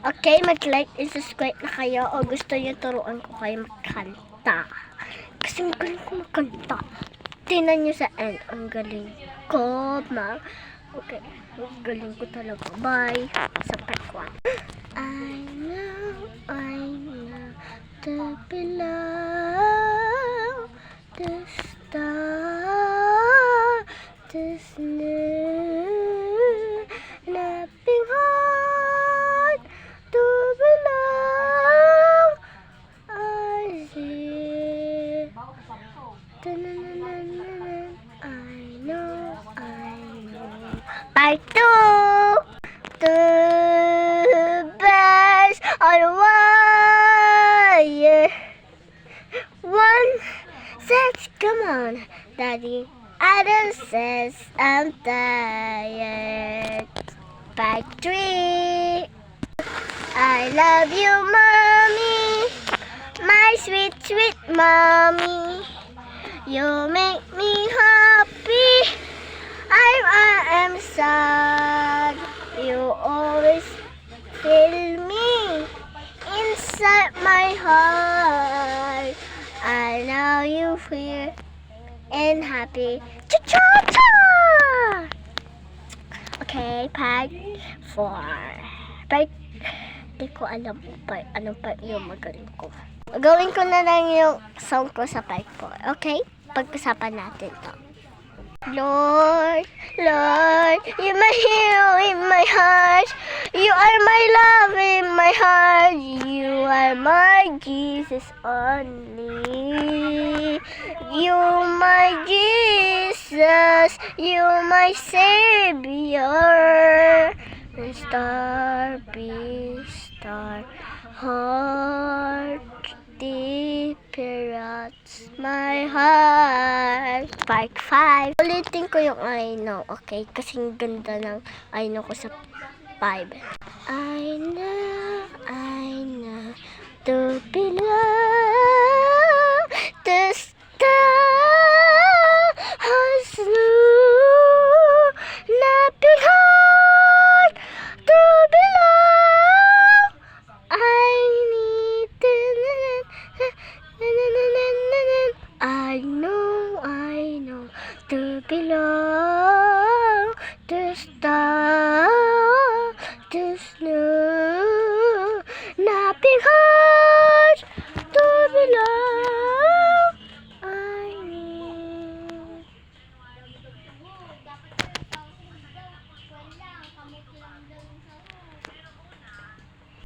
Okay, mag-like and subscribe na kayo o gusto nyo turuan ko kayo magkanta. Kasi magaling ko magkanta. Tingnan nyo sa end. Ang galing ko, Okay, ang galing ko talaga. Bye. Sa part 1. I know to belong to star, this new nothing hard to belong. I see. I know. Part 2. The best on the wire. One says, come on, Daddy. Other says, I'm tired. Part 3. I love you, Mommy. My sweet, sweet Mommy. You make me happy. I am sad. You always fill me inside my heart. I know you here and happy. Cha-cha-cha! Okay, part 4. Di ko alam pa anong part yung magaling ko. Gawin ko na lang yung song ko sa part 4. Okay? Pag-usapan natin to. Lord, Lord, you're my hero in my heart. You are my love in my heart. You are my Jesus only. You're my Jesus. You're my Savior. Star, be star, heart deeper at my heart. Part 5. Ulitin ko yung I know, okay? Kasing ganda ng I know ko sa 5. I know to belong to star has new nothing hard to belong. I need to I know to belong to star, to snow, nothing hard.